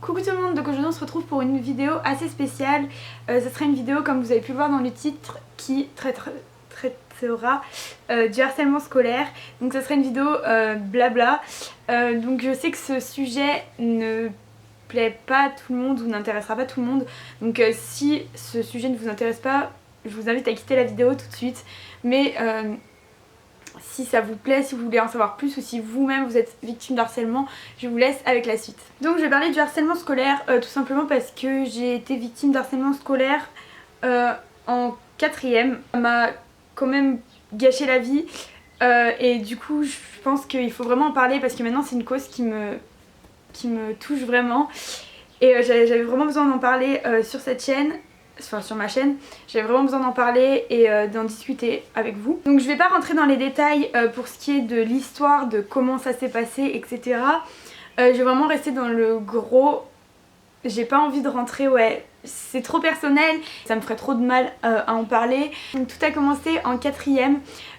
Coucou tout le monde, donc aujourd'hui on se retrouve pour une vidéo assez spéciale. Ce sera une vidéo, comme vous avez pu le voir dans le titre, qui traitera du harcèlement scolaire. Donc ce sera une vidéo blabla. Donc je sais que ce sujet ne plaît pas à tout le monde ou n'intéressera pas tout le monde. Donc si ce sujet ne vous intéresse pas, je vous invite à quitter la vidéo tout de suite. Mais si ça vous plaît, si vous voulez en savoir plus ou si vous-même vous êtes victime de harcèlement, je vous laisse avec la suite. Donc je vais parler du harcèlement scolaire tout simplement parce que j'ai été victime d'harcèlement scolaire en 4ème. Ça m'a quand même gâché la vie et du coup je pense qu'il faut vraiment en parler parce que maintenant c'est une cause qui me touche vraiment. Et j'avais vraiment besoin d'en parler sur cette chaîne. Enfin sur ma chaîne, j'avais vraiment besoin d'en parler et d'en discuter avec vous. Donc je vais pas rentrer dans les détails pour ce qui est de l'histoire, de comment ça s'est passé, etc. Je vais vraiment rester dans le gros. J'ai pas envie de rentrer, ouais, c'est trop personnel, ça me ferait trop de mal à en parler. Donc tout a commencé en 4ème,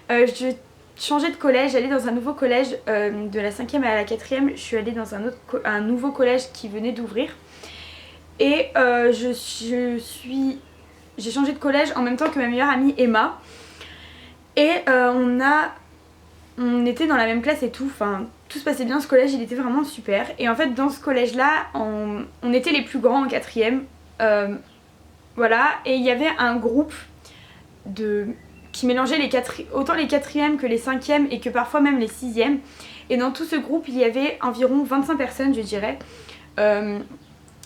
je changeais de collège, j'allais dans un nouveau collège de la 5ème à la 4ème, je suis allée dans un nouveau collège qui venait d'ouvrir. Et j'ai changé de collège en même temps que ma meilleure amie Emma. Et on était dans la même classe et tout, enfin tout se passait bien, ce collège il était vraiment super. Et en fait dans ce collège là, on était les plus grands en 4ème. Voilà, et il y avait un groupe qui mélangeait autant les 4ème que les 5ème et que parfois même les 6ème. Et dans tout ce groupe il y avait environ 25 personnes je dirais.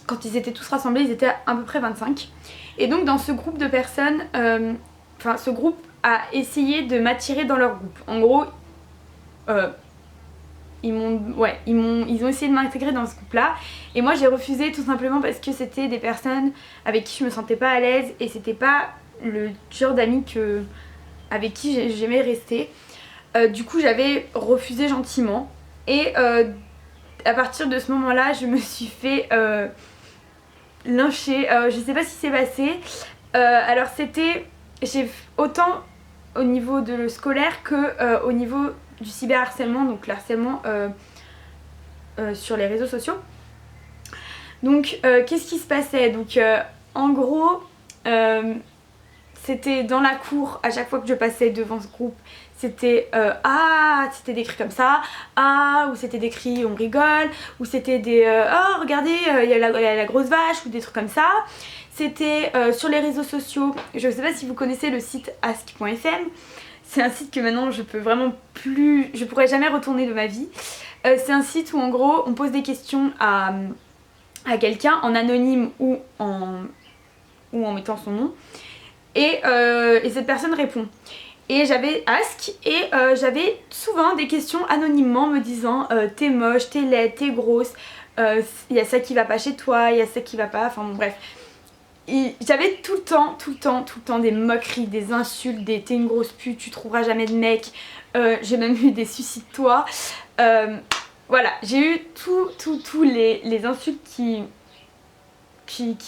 Quand ils étaient tous rassemblés, ils étaient à peu près 25. Et donc dans ce groupe de personnes, ce groupe a essayé de m'attirer dans leur groupe. En gros, ils ont essayé de m'intégrer dans ce groupe-là. Et moi j'ai refusé tout simplement parce que c'était des personnes avec qui je me sentais pas à l'aise. Et c'était pas le genre d'amis avec qui j'aimais rester. Du coup j'avais refusé gentiment. Et à partir de ce moment-là, je me suis fait lyncher. Je sais pas ce qui s'est passé. Alors j'ai autant au niveau de le scolaire que au niveau du cyberharcèlement, donc le harcèlement sur les réseaux sociaux. Donc qu'est-ce qui se passait? Donc en gros c'était dans la cour, à chaque fois que je passais devant ce groupe, c'était c'était décrit comme ça, ou c'était décrit on rigole, ou c'était des oh regardez il y a la grosse vache, ou des trucs comme ça. C'était sur les réseaux sociaux. Je sais pas si vous connaissez le site ask.fm. C'est un site que maintenant je pourrais jamais retourner de ma vie. C'est un site où en gros on pose des questions à quelqu'un en anonyme ou en mettant son nom. Et cette personne répond. Et j'avais Ask et j'avais souvent des questions anonymement me disant t'es moche, t'es laide, t'es grosse, il y a ça qui va pas chez toi, il y a ça qui va pas, enfin bon bref. J'avais tout le temps des moqueries, des insultes, des t'es une grosse pute, tu trouveras jamais de mec, j'ai même eu des suicides-toi. Voilà, j'ai eu tous les insultes qui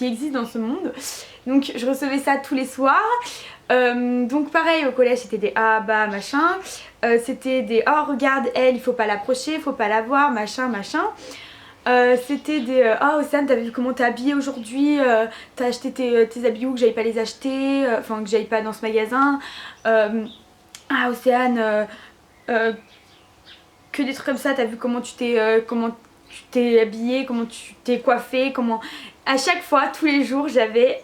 existent dans ce monde. Donc je recevais ça tous les soirs. Donc pareil au collège c'était des ah bah machin, c'était des oh regarde elle il faut pas l'approcher, il faut pas la voir machin. C'était des oh Océane t'as vu comment t'es habillée aujourd'hui, t'as acheté tes habits où que j'aille pas les acheter, enfin que j'aille pas dans ce magasin, ah Océane que des trucs comme ça, t'as vu comment tu t'es habillée, comment tu t'es coiffée, comment... À chaque fois, tous les jours, j'avais...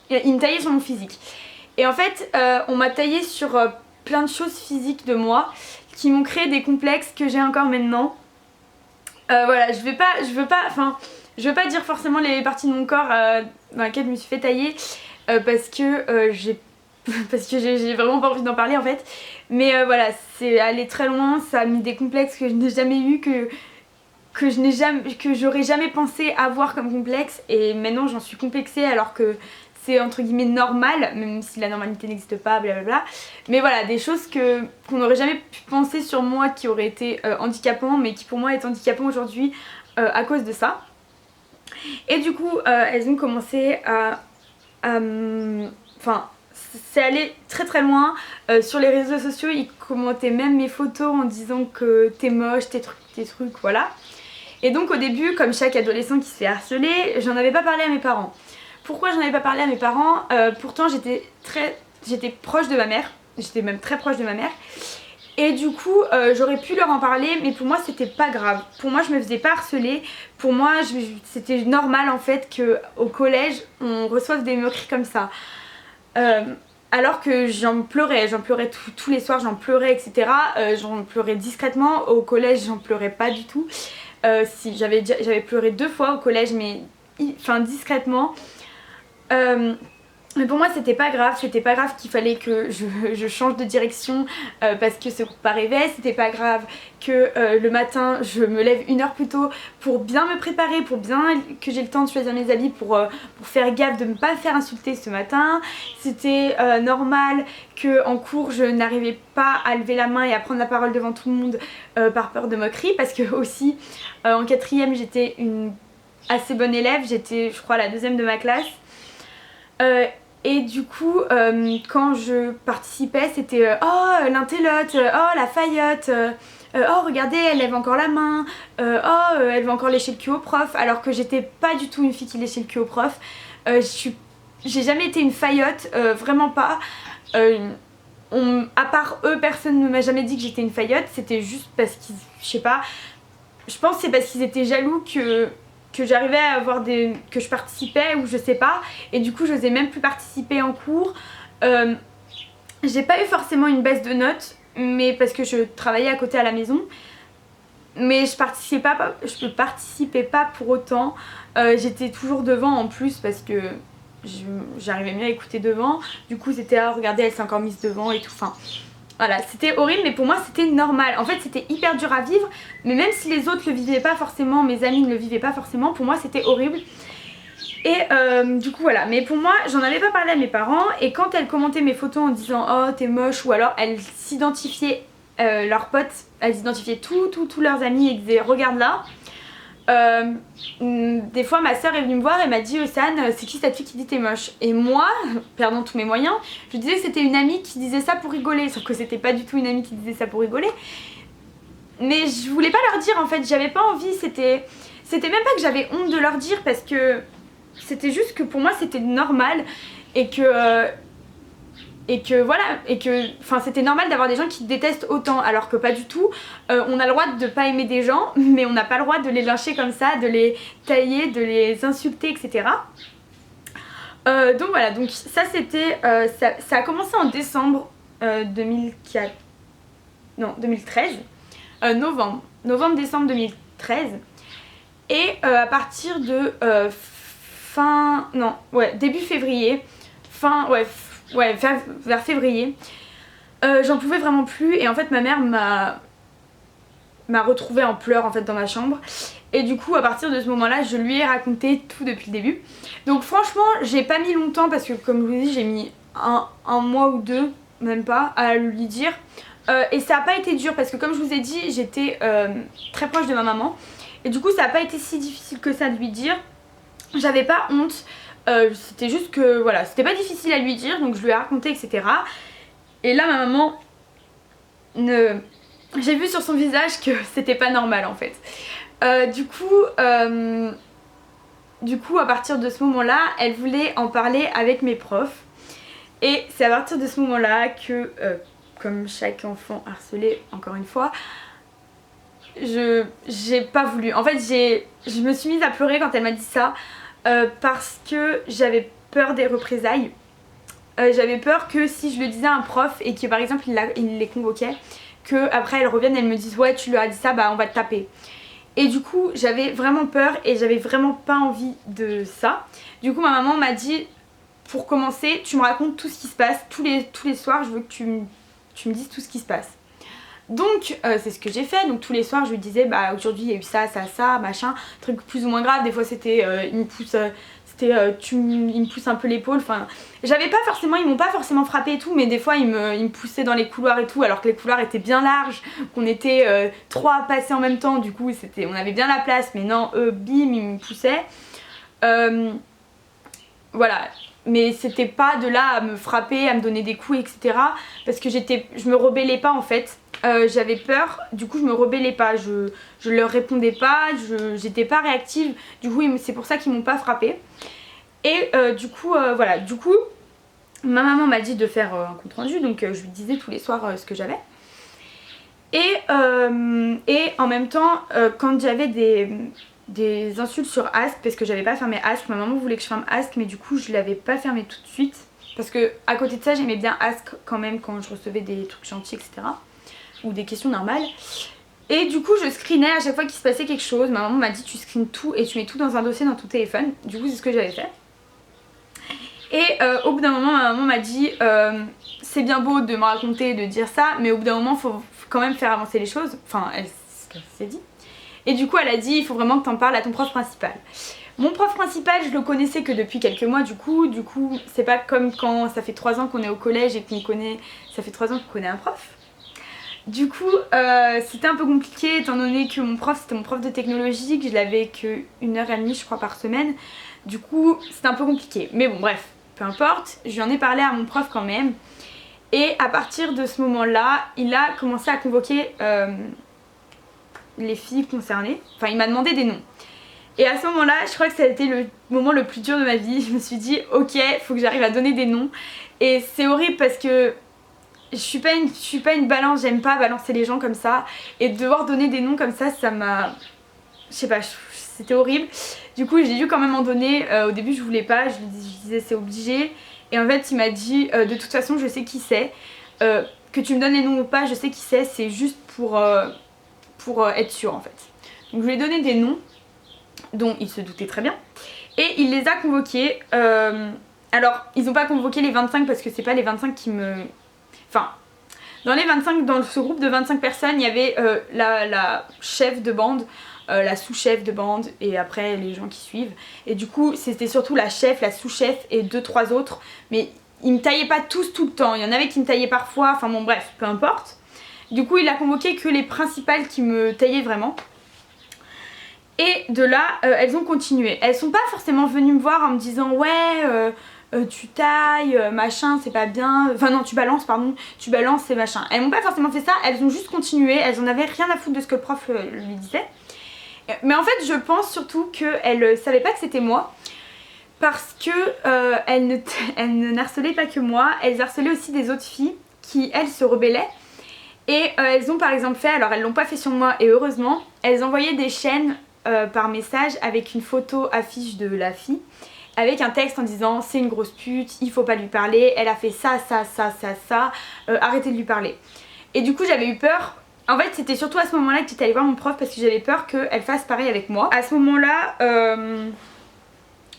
il me taillait sur mon physique. Et en fait, on m'a taillé sur plein de choses physiques de moi qui m'ont créé des complexes que j'ai encore maintenant. Voilà, je veux pas dire forcément les parties de mon corps dans lesquelles je me suis fait tailler parce que j'ai vraiment pas envie d'en parler en fait. Mais voilà, c'est allé très loin, ça a mis des complexes que je n'ai jamais eu, que j'aurais jamais pensé avoir comme complexe, et maintenant j'en suis complexée alors que c'est entre guillemets normal, même si la normalité n'existe pas, blablabla. Mais voilà, des choses qu'on n'aurait jamais pu penser sur moi qui auraient été handicapants, mais qui pour moi est handicapant aujourd'hui à cause de ça. Et du coup, elles ont commencé enfin, c'est allé très loin. Sur les réseaux sociaux, ils commentaient même mes photos en disant que t'es moche, tes trucs, voilà. Et donc au début, comme chaque adolescent qui se fait harceler, j'en avais pas parlé à mes parents. Pourquoi j'en avais pas parlé à mes parents? Pourtant j'étais proche de ma mère, j'étais même très proche de ma mère. Et du coup j'aurais pu leur en parler, mais pour moi c'était pas grave. Pour moi je me faisais pas harceler. Pour moi c'était normal en fait qu'au collège on reçoive des moqueries comme ça. Alors que j'en pleurais tous les soirs, j'en pleurais, etc. J'en pleurais discrètement. Au collège j'en pleurais pas du tout. Si j'avais pleuré 2 fois au collège, mais discrètement. Mais pour moi c'était pas grave qu'il fallait que je change de direction parce que ce groupe arrivait, c'était pas grave que le matin je me lève 1 heure plus tôt pour bien me préparer, pour bien que j'ai le temps de choisir mes habits, pour faire gaffe de ne pas me faire insulter ce matin. C'était normal qu'en cours je n'arrivais pas à lever la main et à prendre la parole devant tout le monde par peur de moquerie, parce que aussi en 4ème j'étais une assez bonne élève, j'étais je crois la 2ème de ma classe. Et du coup quand je participais c'était oh l'intellote, oh la faillotte, oh regardez elle lève encore la main, oh elle va encore lécher le cul au prof, alors que j'étais pas du tout une fille qui léchait le cul au prof. J'ai jamais été une faillotte, vraiment pas. À part eux, personne ne m'a jamais dit que j'étais une faillotte. C'était juste parce qu'ils, je sais pas, je pense que c'est parce qu'ils étaient jaloux que j'arrivais à avoir que je participais, ou je sais pas, et du coup j'osais même plus participer en cours. J'ai pas eu forcément une baisse de notes, mais parce que je travaillais à côté à la maison, mais je participais pas pour autant. J'étais toujours devant en plus parce que j'arrivais mieux à écouter devant, du coup c'était regardez elle s'est encore mise devant et tout, enfin voilà, c'était horrible, mais pour moi c'était normal. En fait c'était hyper dur à vivre, mais même si les autres le vivaient pas forcément, mes amis ne le vivaient pas forcément, pour moi c'était horrible. Et du coup voilà, mais pour moi j'en avais pas parlé à mes parents, et quand elles commentaient mes photos en disant oh t'es moche, ou alors elles s'identifiaient, leurs potes, elles identifiaient tous leurs amis et disaient regarde là. Des fois ma soeur est venue me voir et m'a dit Océane, c'est qui cette fille qui dit t'es moche? Et moi, perdant tous mes moyens, je disais que c'était une amie qui disait ça pour rigoler, sauf que c'était pas du tout une amie qui disait ça pour rigoler. Mais je voulais pas leur dire en fait, j'avais pas envie, c'était même pas que j'avais honte de leur dire, parce que c'était juste que pour moi c'était normal, et que voilà, et que c'était normal d'avoir des gens qui détestent autant, alors que pas du tout. On a le droit de pas aimer des gens, mais on n'a pas le droit de les lyncher comme ça, de les tailler, de les insulter, etc. Donc voilà, donc ça c'était ça a commencé en décembre 2013, novembre-décembre 2013, et à partir de début février, vers février, j'en pouvais vraiment plus, et en fait ma mère m'a retrouvée en pleurs en fait dans ma chambre, et du coup à partir de ce moment là je lui ai raconté tout depuis le début. Donc franchement j'ai pas mis longtemps, parce que comme je vous dis j'ai mis un mois ou 2, même pas, à lui dire, et ça a pas été dur parce que comme je vous ai dit j'étais très proche de ma maman, et du coup ça a pas été si difficile que ça de lui dire. J'avais pas honte, c'était juste que voilà, c'était pas difficile à lui dire, donc je lui ai raconté, etc. Et là ma maman, j'ai vu sur son visage que c'était pas normal en fait. Du coup à partir de ce moment là elle voulait en parler avec mes profs, et c'est à partir de ce moment là que comme chaque enfant harcelé encore une fois, j'ai pas voulu. En fait je me suis mise à pleurer quand elle m'a dit ça, parce que j'avais peur des représailles. J'avais peur que si je le disais à un prof et que par exemple il les convoquait, que après elles reviennent et elles me disent ouais tu lui as dit ça, bah on va te taper. Et du coup j'avais vraiment peur et j'avais vraiment pas envie de ça. Du coup ma maman m'a dit pour commencer tu me racontes tout ce qui se passe tous les soirs, je veux que tu me dises tout ce qui se passe. Donc c'est ce que j'ai fait, donc tous les soirs je lui disais bah aujourd'hui il y a eu ça, ça, ça, machin, truc plus ou moins grave, des fois c'était il me pousse un peu l'épaule, enfin j'avais pas forcément, ils m'ont pas forcément frappé et tout, mais des fois ils me poussaient dans les couloirs et tout, alors que les couloirs étaient bien larges, qu'on était 3 à passer en même temps, du coup on avait bien la place, mais non eux bim ils me poussaient. Voilà, mais c'était pas de là à me frapper, à me donner des coups, etc. Parce que je me rebellais pas en fait. J'avais peur, du coup je me rebellais pas, je leur répondais pas, j'étais pas réactive, du coup c'est pour ça qu'ils m'ont pas frappée. Et du coup voilà, du coup ma maman m'a dit de faire un compte rendu, donc je lui disais tous les soirs ce que j'avais. Et en même temps quand j'avais des insultes sur Ask, parce que j'avais pas fermé Ask, ma maman voulait que je ferme Ask mais du coup je l'avais pas fermé tout de suite. Parce que à côté de ça j'aimais bien Ask quand même quand je recevais des trucs gentils, etc. Ou des questions normales. Et du coup je screenais à chaque fois qu'il se passait quelque chose. Ma maman m'a dit tu screens tout et tu mets tout dans un dossier dans ton téléphone. Du coup c'est ce que j'avais fait. Et au bout d'un moment ma maman m'a dit c'est bien beau de me raconter, de dire ça, mais au bout d'un moment faut quand même faire avancer les choses. Enfin c'est ce qu'elle s'est dit. Et du coup elle a dit il faut vraiment que t'en parles à ton prof principal. Mon prof principal je le connaissais que depuis quelques mois du coup c'est pas comme quand ça fait 3 ans qu'on est au collège et qu'on connaît, ça fait 3 ans qu'on connaît un prof. Du coup c'était un peu compliqué étant donné que mon prof c'était mon prof de technologie, que je l'avais que 1h30 je crois par semaine. Du coup c'était un peu compliqué, mais bon bref, peu importe, je lui en ai parlé à mon prof quand même. Et à partir de ce moment là, il a commencé à convoquer les filles concernées, enfin il m'a demandé des noms. Et à ce moment là, je crois que ça a été le moment le plus dur de ma vie. Je me suis dit ok, faut que j'arrive à donner des noms. Et c'est horrible parce que je suis pas une balance, j'aime pas balancer les gens comme ça. Et de devoir donner des noms comme ça m'a... Je sais pas, c'était horrible. Du coup j'ai dû quand même en donner. Au début je voulais pas, je disais c'est obligé. Et en fait il m'a dit de toute façon je sais qui c'est. Que tu me donnes les noms ou pas, je sais qui c'est juste pour être sûr en fait. Donc je lui ai donné des noms dont il se doutait très bien. Et il les a convoqués. Alors ils ont pas convoqué les 25 parce que c'est pas les 25 qui me... Enfin, dans ce groupe de 25 personnes, il y avait la chef de bande, la sous-chef de bande et après les gens qui suivent. Et du coup, c'était surtout la chef, la sous-chef et 2-3 autres. Mais ils me taillaient pas tous tout le temps. Il y en avait qui me taillaient parfois. Enfin bon, bref, peu importe. Du coup, il a convoqué que les principales qui me taillaient vraiment. Et de là, elles ont continué. Elles sont pas forcément venues me voir en me disant ouais... tu tailles, machin, c'est pas bien. Enfin non, tu balances, pardon, tu balances, c'est machin. Elles m'ont pas forcément fait ça, elles ont juste continué, elles en avaient rien à foutre de ce que le prof lui disait. Mais en fait, je pense surtout qu'elles savaient pas que c'était moi. Parce que elles ne harcelaient pas que moi, elles harcelaient aussi des autres filles qui, elles, se rebellaient. Et elles ont par exemple fait, alors elles l'ont pas fait sur moi et heureusement, elles envoyaient des chaînes par message avec une photo affiche de la fille. Avec un texte en disant c'est une grosse pute, il faut pas lui parler, elle a fait ça, arrêtez de lui parler. Et du coup j'avais eu peur, en fait c'était surtout à ce moment là que j'étais allée voir mon prof parce que j'avais peur qu'elle fasse pareil avec moi. À ce moment là,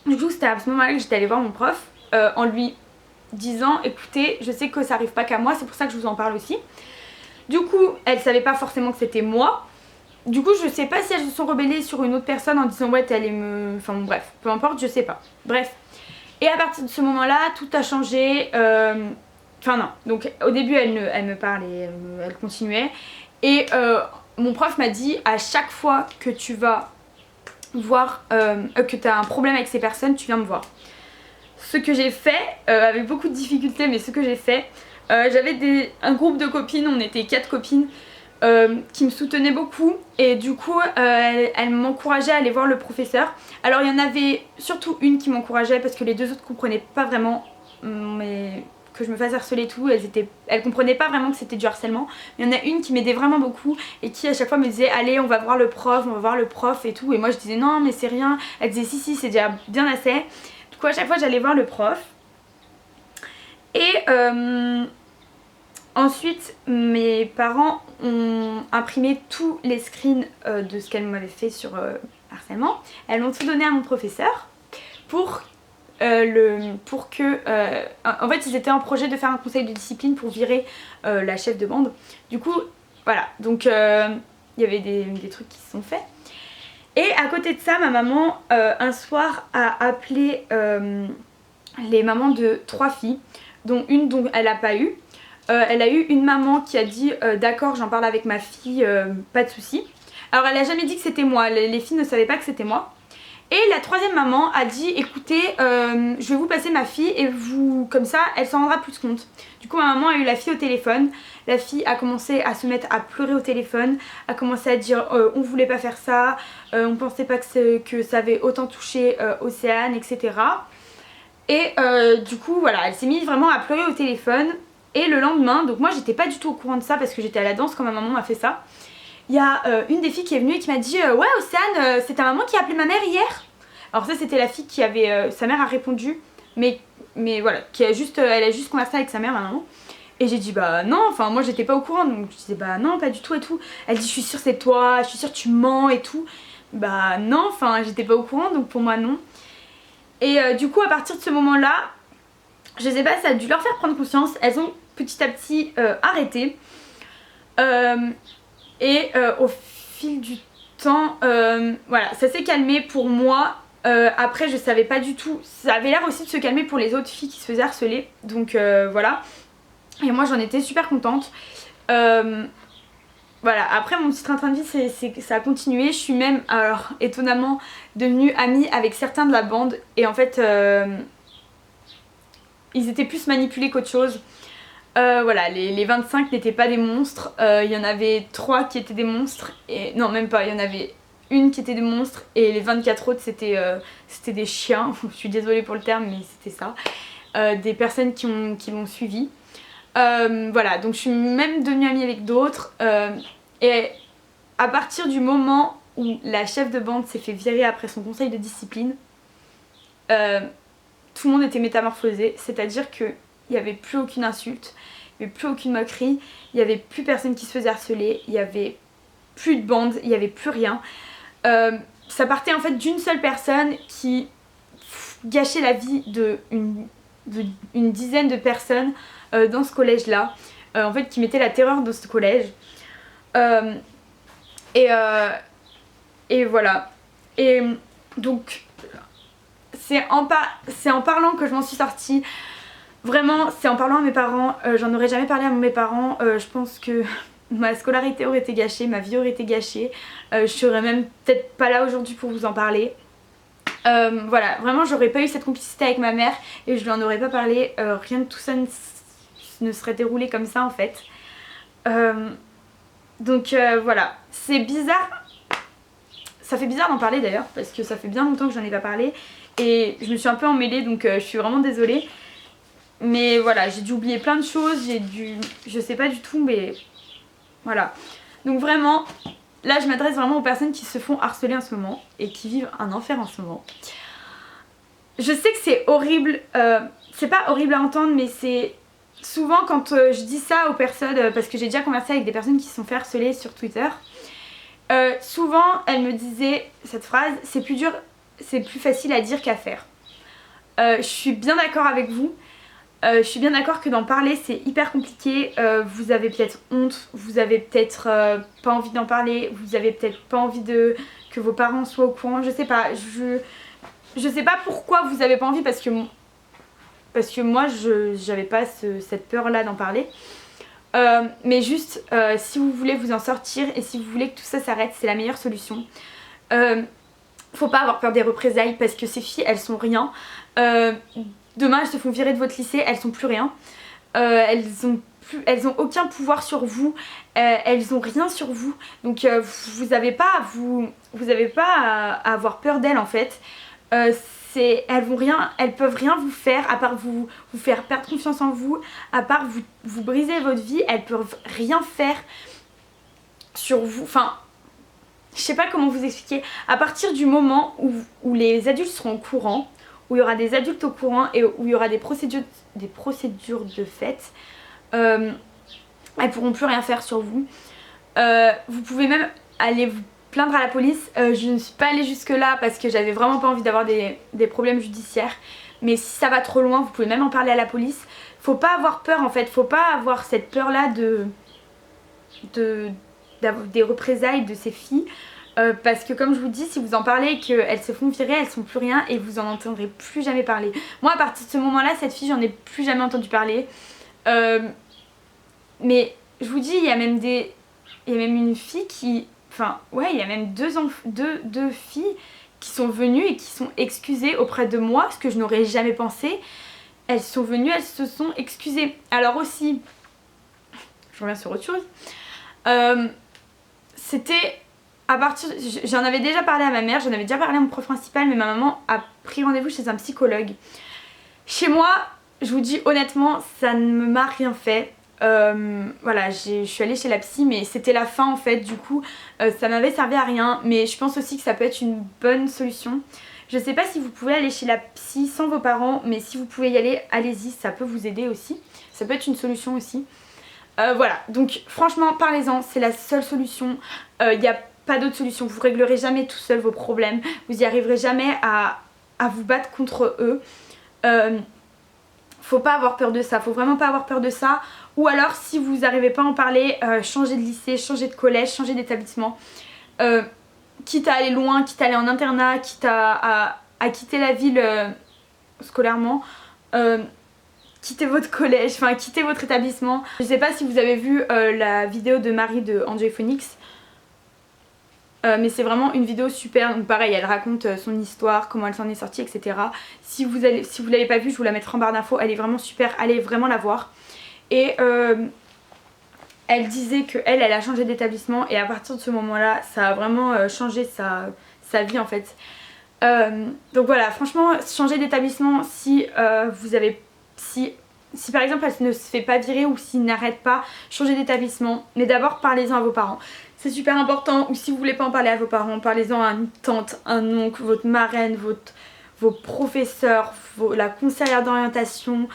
du coup c'était à ce moment là que j'étais allée voir mon prof en lui disant écoutez je sais que ça arrive pas qu'à moi, c'est pour ça que je vous en parle aussi. Du coup elle savait pas forcément que c'était moi. Du coup je sais pas si elles se sont rebellées sur une autre personne en disant ouais t'es allée me... Enfin bon, bref, peu importe, je sais pas. Bref. Et à partir de ce moment là tout a changé. Enfin non, donc au début elle me parlait, elle continuait. Et mon prof m'a dit à chaque fois que tu vas voir que tu as un problème avec ces personnes, tu viens me voir. Ce que j'ai fait, avec beaucoup de difficultés, mais ce que j'ai fait, j'avais un groupe de copines, on était 4 copines. Qui me soutenait beaucoup et du coup elle m'encourageait à aller voir le professeur. Alors il y en avait surtout une qui m'encourageait parce que les deux autres comprenaient pas vraiment mais que je me fasse harceler et tout, elles comprenaient pas vraiment que c'était du harcèlement. Il y en a une qui m'aidait vraiment beaucoup et qui à chaque fois me disait allez on va voir le prof et tout, et moi je disais non mais c'est rien. Elle disait si c'est déjà bien assez. Du coup à chaque fois j'allais voir le prof et ensuite, mes parents ont imprimé tous les screens de ce qu'elle m'avait fait sur harcèlement. Elles m'ont tout donné à mon professeur pour que... en fait, ils étaient en projet de faire un conseil de discipline pour virer la chef de bande. Du coup, voilà. Donc, il y avait des trucs qui se sont faits. Et à côté de ça, ma maman, un soir, a appelé les mamans de 3 filles, dont une dont elle n'a pas eu. Elle a eu une maman qui a dit d'accord j'en parle avec ma fille, pas de souci. Alors elle a jamais dit que c'était moi, les filles ne savaient pas que c'était moi. Et la troisième maman a dit écoutez je vais vous passer ma fille et vous comme ça elle s'en rendra plus compte. Du coup ma maman a eu la fille au téléphone, la fille a commencé à se mettre à pleurer au téléphone, a commencé à dire on voulait pas faire ça, on pensait pas que ça avait autant touché Océane, etc. Et du coup voilà, elle s'est mise vraiment à pleurer au téléphone. Et le lendemain, donc moi j'étais pas du tout au courant de ça parce que j'étais à la danse quand ma maman m'a fait ça. Il y a une des filles qui est venue et qui m'a dit ouais Océane, c'est ta maman qui a appelé ma mère hier. Alors ça c'était la fille qui avait, sa mère a répondu, mais voilà, elle a juste conversé avec sa mère, ma maman. Et j'ai dit bah non, enfin moi j'étais pas au courant, donc je disais bah non pas du tout et tout. Elle dit je suis sûre c'est toi, je suis sûre tu mens et tout. Bah non, enfin j'étais pas au courant donc pour moi non. Et du coup à partir de ce moment là, je sais pas, ça a dû leur faire prendre conscience, elles ont petit à petit arrêté. Au fil du temps, voilà, ça s'est calmé pour moi. Après, je savais pas du tout. Ça avait l'air aussi de se calmer pour les autres filles qui se faisaient harceler. Donc voilà. Et moi, j'en étais super contente. Voilà, après mon petit train-train de vie, ça a continué. Je suis même, alors étonnamment, devenue amie avec certains de la bande. Et en fait, ils étaient plus manipulés qu'autre chose. Voilà, les 25 n'étaient pas des monstres, il y en avait 3 qui étaient des monstres, et non même pas, il y en avait une qui était des monstres et les 24 autres c'était des chiens, je suis désolée pour le terme mais c'était ça, des personnes qui l'ont suivi. Voilà, donc je suis même devenue amie avec d'autres, et à partir du moment où la chef de bande s'est fait virer après son conseil de discipline, tout le monde était métamorphosé, c'est-à-dire que il n'y avait plus aucune insulte, il n'y avait plus aucune moquerie, il n'y avait plus personne qui se faisait harceler, il n'y avait plus de bande, il n'y avait plus rien. Ça partait en fait d'une seule personne qui gâchait la vie d'une dizaine de personnes dans ce collège-là, en fait qui mettait la terreur dans ce collège. Et voilà. Et donc c'est en parlant que je m'en suis sortie. Vraiment, c'est en parlant à mes parents, j'en aurais jamais parlé à mes parents, je pense que ma scolarité aurait été gâchée, ma vie aurait été gâchée, je serais même peut-être pas là aujourd'hui pour vous en parler. Voilà, vraiment j'aurais pas eu cette complicité avec ma mère et je lui en aurais pas parlé, rien de tout ça ne serait déroulé comme ça en fait. Donc voilà, c'est bizarre, ça fait bizarre d'en parler d'ailleurs parce que ça fait bien longtemps que j'en ai pas parlé et je me suis un peu emmêlée donc je suis vraiment désolée. Mais voilà, j'ai dû oublier plein de choses, je sais pas du tout, mais voilà. Donc vraiment, là je m'adresse vraiment aux personnes qui se font harceler en ce moment et qui vivent un enfer en ce moment. Je sais que c'est horrible, c'est pas horrible à entendre, mais c'est souvent quand je dis ça aux personnes, parce que j'ai déjà conversé avec des personnes qui se sont fait harceler sur Twitter, souvent elles me disaient cette phrase, c'est plus facile à dire qu'à faire. Je suis bien d'accord avec vous. Je suis bien d'accord que d'en parler c'est hyper compliqué, vous avez peut-être honte, vous avez peut-être pas envie d'en parler, vous avez peut-être pas envie que vos parents soient au courant, je sais pas, je sais pas pourquoi vous avez pas envie parce que moi j'avais pas cette peur là d'en parler, mais juste si vous voulez vous en sortir et si vous voulez que tout ça s'arrête, c'est la meilleure solution. Faut pas avoir peur des représailles parce que ces filles elles sont rien. Demain elles se font virer de votre lycée, elles sont plus rien, elles ont aucun pouvoir sur vous, elles ont rien sur vous, donc vous avez pas à avoir peur d'elles en fait. Elles peuvent rien vous faire à part vous faire perdre confiance en vous, à part vous briser votre vie, elles peuvent rien faire sur vous, enfin je sais pas comment vous expliquer. À partir du moment où les adultes seront au courant, où il y aura des adultes au courant et où il y aura des procédures de fait, elles pourront plus rien faire sur vous. Vous pouvez même aller vous plaindre à la police. Je ne suis pas allée jusque là parce que j'avais vraiment pas envie d'avoir des problèmes judiciaires. Mais si ça va trop loin, vous pouvez même en parler à la police. Faut pas avoir peur en fait, faut pas avoir cette peur là des représailles de ces filles. Parce que comme je vous dis, si vous en parlez et qu'elles se font virer, elles sont plus rien et vous en entendrez plus jamais parler. Moi à partir de ce moment là, cette fille j'en ai plus jamais entendu parler. Mais je vous dis, il y a même une fille qui... Enfin ouais, il y a même deux filles qui sont venues et qui sont excusées auprès de moi, ce que je n'aurais jamais pensé. Elles sont venues, elles se sont excusées. Alors aussi, je reviens sur autre chose, c'était à partir, j'en avais déjà parlé à ma mère, j'en avais déjà parlé à mon prof principal, mais ma maman a pris rendez-vous chez un psychologue. Chez moi, je vous dis honnêtement, ça ne m'a rien fait. Voilà, je suis allée chez la psy, mais c'était la fin en fait, du coup ça m'avait servi à rien, mais je pense aussi que ça peut être une bonne solution. Je sais pas si vous pouvez aller chez la psy sans vos parents, mais si vous pouvez y aller, allez-y, ça peut vous aider aussi, ça peut être une solution aussi. Voilà, donc franchement parlez-en, c'est la seule solution, il n'y a pas d'autre solution, vous réglerez jamais tout seul vos problèmes, vous n'y arriverez jamais à vous battre contre eux. Faut pas avoir peur de ça, faut vraiment pas avoir peur de ça. Ou alors si vous n'arrivez pas à en parler, changez de lycée, changez de collège, changez d'établissement. Quitte à aller loin, quitte à aller en internat, quitte à quitter la ville scolairement, quittez votre collège, enfin quittez votre établissement. Je sais pas si vous avez vu la vidéo de Marie de Enjoy Phonics. Mais c'est vraiment une vidéo super, donc pareil elle raconte son histoire, comment elle s'en est sortie, etc. Si vous l'avez pas vue, je vous la mettrai en barre d'infos, elle est vraiment super, allez vraiment la voir. Et elle disait qu'elle a changé d'établissement et à partir de ce moment là ça a vraiment changé sa vie en fait. Donc voilà, franchement changer d'établissement si vous avez, si par exemple elle ne se fait pas virer ou s'il n'arrête pas, changer d'établissement, mais d'abord parlez-en à vos parents. C'est super important, ou si vous voulez pas en parler à vos parents, parlez-en à une tante, un oncle, votre marraine, vos professeurs, la conseillère d'orientation,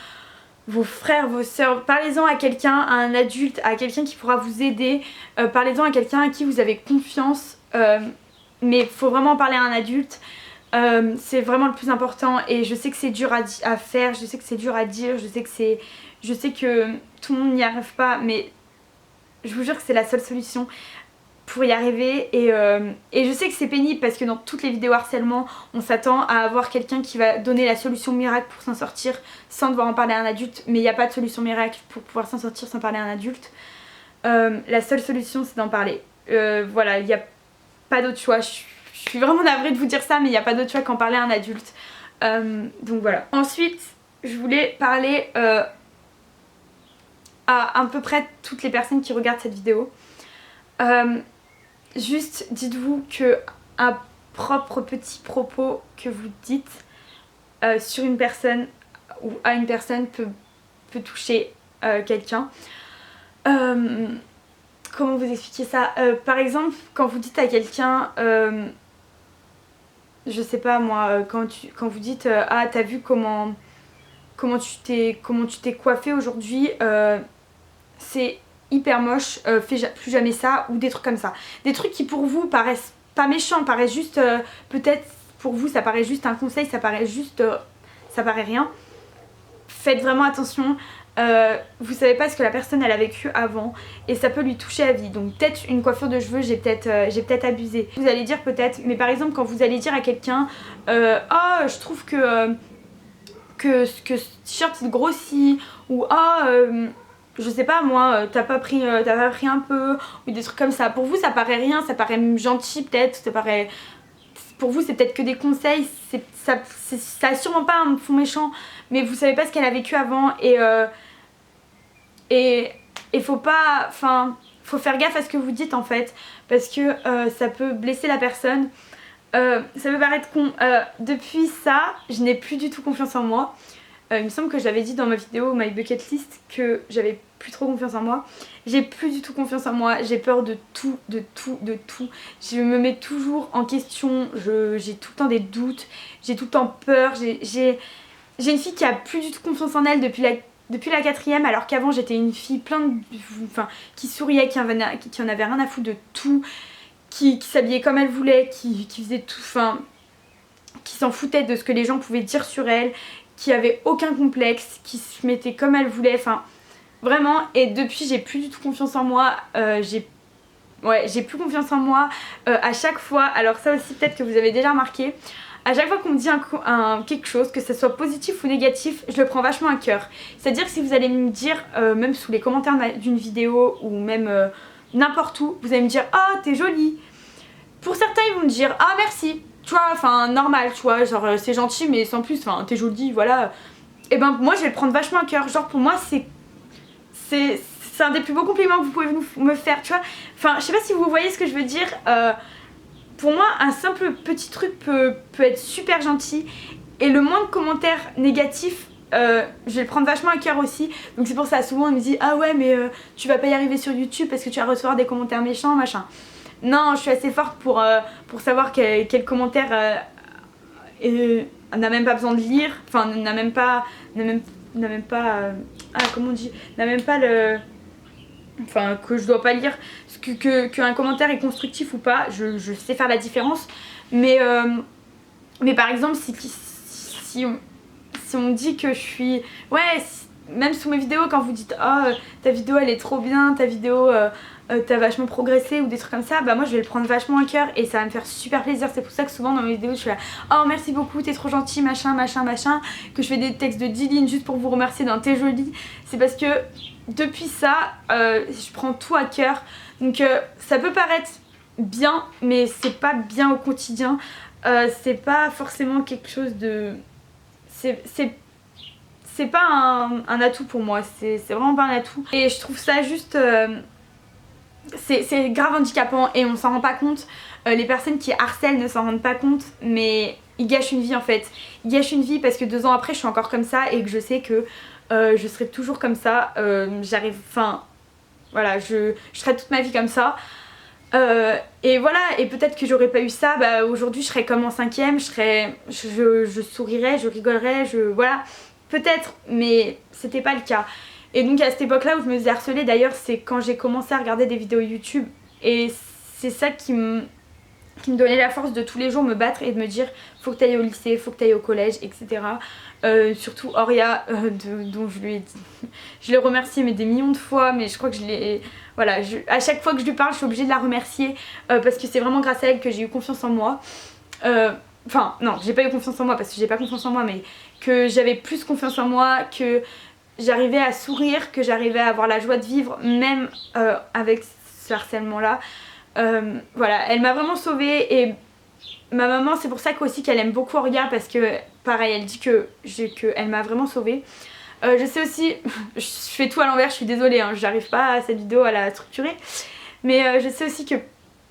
vos frères, vos soeurs. Parlez-en à quelqu'un, à un adulte, à quelqu'un qui pourra vous aider. Parlez-en à quelqu'un à qui vous avez confiance, mais il faut vraiment parler à un adulte. C'est vraiment le plus important et je sais que c'est dur à faire, je sais que c'est dur à dire, je sais que tout le monde n'y arrive pas, mais je vous jure que c'est la seule solution pour y arriver. Et je sais que c'est pénible parce que dans toutes les vidéos harcèlement on s'attend à avoir quelqu'un qui va donner la solution miracle pour s'en sortir sans devoir en parler à un adulte, mais il n'y a pas de solution miracle pour pouvoir s'en sortir sans parler à un adulte. La seule solution c'est d'en parler. Voilà, il n'y a pas d'autre choix. Je suis vraiment navrée de vous dire ça, mais il n'y a pas d'autre choix qu'en parler à un adulte. Donc voilà. Ensuite je voulais parler à peu près toutes les personnes qui regardent cette vidéo. Juste dites-vous que un propre petit propos que vous dites sur une personne ou à une personne peut toucher quelqu'un. Comment vous expliquer ça, par exemple quand vous dites à quelqu'un je sais pas moi, quand vous dites ah t'as vu comment tu t'es coiffée aujourd'hui, c'est hyper moche, fais plus jamais ça, ou des trucs comme ça. Des trucs qui pour vous paraissent pas méchants, paraissent juste, peut-être pour vous ça paraît juste un conseil, ça paraît juste, ça paraît rien. Faites vraiment attention, vous savez pas ce que la personne elle a vécu avant et ça peut lui toucher à vie. Donc peut-être une coiffure de cheveux, j'ai peut-être abusé. Vous allez dire peut-être, mais par exemple quand vous allez dire à quelqu'un oh je trouve que ce t-shirt il grossit, ou je sais pas moi, t'as pas pris un peu, ou des trucs comme ça. Pour vous ça paraît rien, ça paraît gentil peut-être, ça paraît, pour vous c'est peut-être que des conseils, ça a sûrement pas un fond méchant, mais vous savez pas ce qu'elle a vécu avant et faut pas, enfin faut faire gaffe à ce que vous dites en fait, parce que ça peut blesser la personne. Ça peut paraître con, depuis ça je n'ai plus du tout confiance en moi. Il me semble que j'avais dit dans ma vidéo My Bucket List que j'avais plus trop confiance en moi. J'ai plus du tout confiance en moi, j'ai peur de tout, de tout, de tout. Je me mets toujours en question, j'ai tout le temps des doutes, j'ai tout le temps peur. J'ai une fille qui a plus du tout confiance en elle depuis la 4ème, alors qu'avant j'étais une fille qui souriait, qui en avait rien à foutre de tout, qui s'habillait comme elle voulait, qui faisait tout, qui s'en foutait de ce que les gens pouvaient dire sur elle, qui avait aucun complexe, qui se mettait comme elle voulait, vraiment. Et depuis j'ai plus du tout confiance en moi, j'ai plus confiance en moi à chaque fois. Alors ça aussi peut-être que vous avez déjà remarqué, à chaque fois qu'on me dit quelque chose, que ce soit positif ou négatif, je le prends vachement à cœur. C'est-à-dire que si vous allez me dire, même sous les commentaires d'une vidéo ou même n'importe où, vous allez me dire oh t'es jolie. Pour certains ils vont me dire ah merci. tu vois, enfin normal, tu vois, genre c'est gentil mais sans plus, enfin t'es jolie, voilà. Et ben moi je vais le prendre vachement à cœur, genre pour moi c'est un des plus beaux compliments que vous pouvez me faire, tu vois. Enfin je sais pas si vous voyez ce que je veux dire, pour moi un simple petit truc peut être super gentil et le moins de commentaires négatifs je vais le prendre vachement à cœur aussi. Donc c'est pour ça souvent on me dit ah ouais mais tu vas pas y arriver sur YouTube parce que tu vas recevoir des commentaires méchants machin. Non, je suis assez forte pour savoir quel commentaire n'a même pas besoin de lire, enfin n'a même pas comment on dit, n'a même pas le, enfin que je dois pas lire, qu'un commentaire est constructif ou pas, je sais faire la différence, mais par exemple si on me dit que je suis, ouais, même sous mes vidéos quand vous dites oh ta vidéo elle est trop bien, ta vidéo t'as vachement progressé ou des trucs comme ça, bah moi je vais le prendre vachement à cœur et ça va me faire super plaisir. C'est pour ça que souvent dans mes vidéos je suis là oh merci beaucoup, t'es trop gentil, machin machin machin, que je fais des textes de 10 lignes juste pour vous remercier d'un t'es jolie. C'est parce que depuis ça je prends tout à cœur, donc ça peut paraître bien mais c'est pas bien au quotidien, c'est pas forcément quelque chose de, c'est pas un atout pour moi, c'est vraiment pas un atout et je trouve ça juste c'est grave handicapant et on s'en rend pas compte. Les personnes qui harcèlent ne s'en rendent pas compte mais ils gâchent une vie en fait. Ils gâchent une vie parce que 2 ans après je suis encore comme ça et que je sais que je serai toujours comme ça. J'arrive, enfin voilà, je serai toute ma vie comme ça. Et voilà, et peut-être que j'aurais pas eu ça, bah aujourd'hui je serais comme en 5ème, je sourirais, je rigolerais, voilà, peut-être, mais c'était pas le cas. Et donc à cette époque là où je me faisais harceler d'ailleurs, c'est quand j'ai commencé à regarder des vidéos YouTube et c'est ça qui me donnait la force de tous les jours me battre et de me dire faut que t'ailles au lycée, faut que t'ailles au collège, etc. Surtout Auria, dont je lui ai dit, je l'ai remercié mais des millions de fois, mais je crois que je l'ai, voilà, à chaque fois que je lui parle je suis obligée de la remercier parce que c'est vraiment grâce à elle que j'ai eu confiance en moi. Enfin non, j'ai pas eu confiance en moi parce que j'ai pas confiance en moi, mais que j'avais plus confiance en moi, que j'arrivais à sourire, que j'arrivais à avoir la joie de vivre même avec ce harcèlement là. Voilà, elle m'a vraiment sauvée et ma maman c'est pour ça aussi qu'elle aime beaucoup Auria parce que pareil elle dit que elle m'a vraiment sauvée. Je sais aussi, je fais tout à l'envers, je suis désolée, hein, j'arrive pas à cette vidéo à la structurer, mais je sais aussi que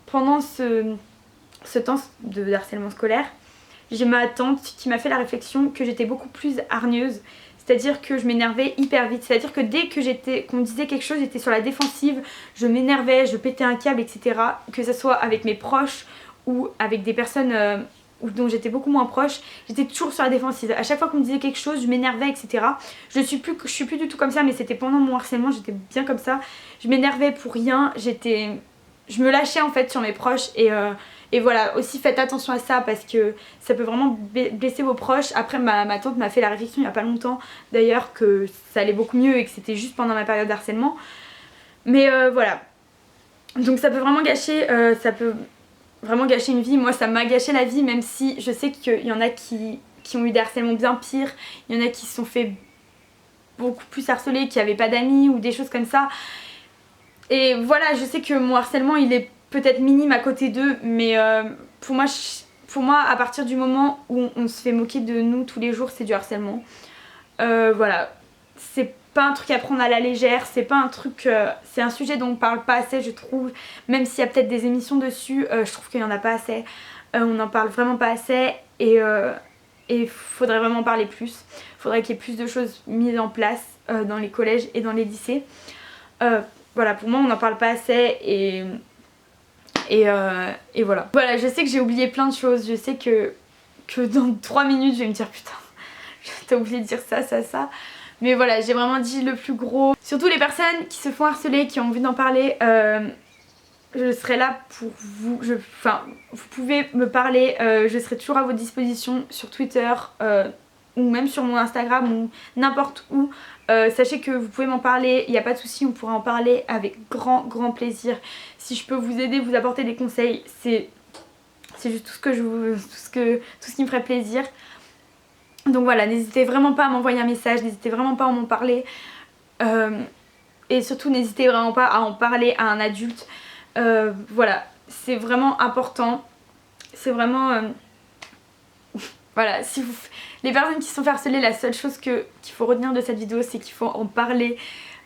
pendant ce temps de harcèlement scolaire, j'ai ma tante qui m'a fait la réflexion que j'étais beaucoup plus hargneuse. C'est-à-dire que je m'énervais hyper vite, c'est-à-dire que dès qu'on me disait quelque chose, j'étais sur la défensive, je m'énervais, je pétais un câble, etc. Que ce soit avec mes proches ou avec des personnes dont j'étais beaucoup moins proche, j'étais toujours sur la défensive. À chaque fois qu'on me disait quelque chose, je m'énervais, etc. Je suis plus du tout comme ça, mais c'était pendant mon harcèlement, j'étais bien comme ça. Je m'énervais pour rien, je me lâchais en fait sur mes proches et voilà, aussi faites attention à ça parce que ça peut vraiment blesser vos proches. Après ma tante m'a fait la réflexion il y a pas longtemps d'ailleurs que ça allait beaucoup mieux et que c'était juste pendant ma période d'harcèlement. Mais voilà, donc ça peut vraiment gâcher, une vie. Moi ça m'a gâché la vie, même si je sais qu'il y en a qui ont eu des harcèlements bien pires. Il y en a qui se sont fait beaucoup plus harceler, qui n'avaient pas d'amis ou des choses comme ça. Et voilà, je sais que mon harcèlement il est peut-être minime à côté d'eux, mais pour moi à partir du moment où on se fait moquer de nous tous les jours, c'est du harcèlement. Voilà, c'est pas un truc à prendre à la légère, c'est pas un truc, c'est un sujet dont on parle pas assez je trouve, même s'il y a peut-être des émissions dessus, je trouve qu'il y en a pas assez, on en parle vraiment pas assez et faudrait vraiment en parler plus, faudrait qu'il y ait plus de choses mises en place dans les collèges et dans les lycées. Voilà, pour moi on n'en parle pas assez et voilà. Voilà, je sais que j'ai oublié plein de choses, je sais que dans 3 minutes je vais me dire putain, t'as oublié de dire ça, ça, ça. Mais voilà, j'ai vraiment dit le plus gros. Surtout les personnes qui se font harceler, qui ont envie d'en parler, je serai là pour vous. Vous pouvez me parler, je serai toujours à votre disposition sur Twitter ou même sur mon Instagram ou n'importe où. Sachez que vous pouvez m'en parler, il n'y a pas de souci, on pourra en parler avec grand plaisir. Si je peux vous aider, vous apporter des conseils, c'est juste tout ce qui me ferait plaisir. Donc voilà, n'hésitez vraiment pas à m'envoyer un message, n'hésitez vraiment pas à m'en parler. Et surtout n'hésitez vraiment pas à en parler à un adulte. Voilà, c'est vraiment important. C'est vraiment Voilà, les personnes qui se sont fait harceler, la seule chose qu'il faut retenir de cette vidéo, c'est qu'il faut en parler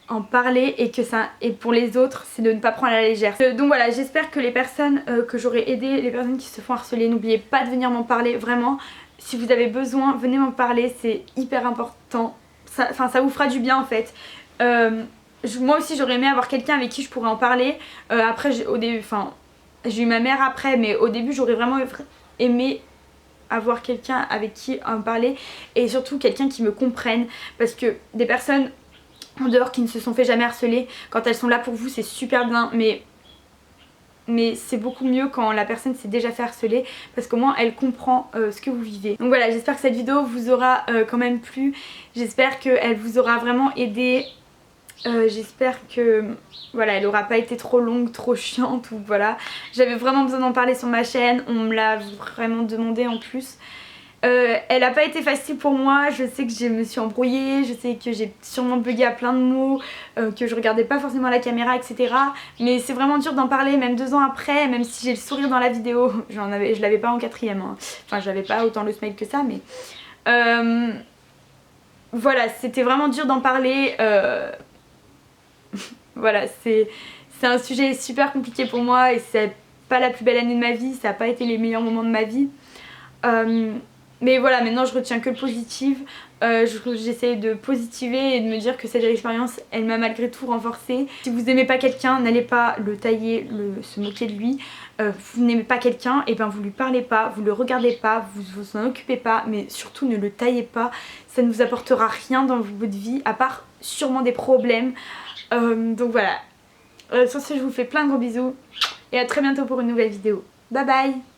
et pour les autres, c'est de ne pas prendre à la légère. Donc voilà, j'espère que les personnes que j'aurai aidées, les personnes qui se font harceler, n'oubliez pas de venir m'en parler, vraiment. Si vous avez besoin, venez m'en parler, c'est hyper important. Ça vous fera du bien en fait. Moi aussi j'aurais aimé avoir quelqu'un avec qui je pourrais en parler. Après j'ai eu ma mère après, mais au début j'aurais vraiment aimé avoir quelqu'un avec qui en parler et surtout quelqu'un qui me comprenne, parce que des personnes en dehors qui ne se sont fait jamais harceler, quand elles sont là pour vous c'est super bien, mais c'est beaucoup mieux quand la personne s'est déjà fait harceler, parce qu'au moins elle comprend ce que vous vivez. Donc voilà, j'espère que cette vidéo vous aura quand même plu, j'espère qu'elle vous aura vraiment aidé. J'espère que voilà, elle aura pas été trop longue, trop chiante, ou voilà. J'avais vraiment besoin d'en parler sur ma chaîne, on me l'a vraiment demandé en plus. Elle a pas été facile pour moi, je sais que je me suis embrouillée, je sais que j'ai sûrement bugué à plein de mots, que je regardais pas forcément la caméra, etc. Mais c'est vraiment dur d'en parler, même 2 ans après, même si j'ai le sourire dans la vidéo. Je l'avais pas en 4ème, hein. Enfin j'avais pas autant le smile que ça, mais... voilà, c'était vraiment dur d'en parler. Voilà, c'est un sujet super compliqué pour moi et c'est pas la plus belle année de ma vie, ça n'a pas été les meilleurs moments de ma vie. Mais voilà, maintenant je retiens que le positif, j'essaie de positiver et de me dire que cette expérience, elle m'a malgré tout renforcée. Si vous n'aimez pas quelqu'un, n'allez pas le tailler, se moquer de lui. Vous n'aimez pas quelqu'un, et ben vous lui parlez pas, vous le regardez pas, vous en occupez pas, mais surtout ne le taillez pas. Ça ne vous apportera rien dans votre vie, à part sûrement des problèmes. Donc voilà, sur ce je vous fais plein de gros bisous et à très bientôt pour une nouvelle vidéo. Bye bye.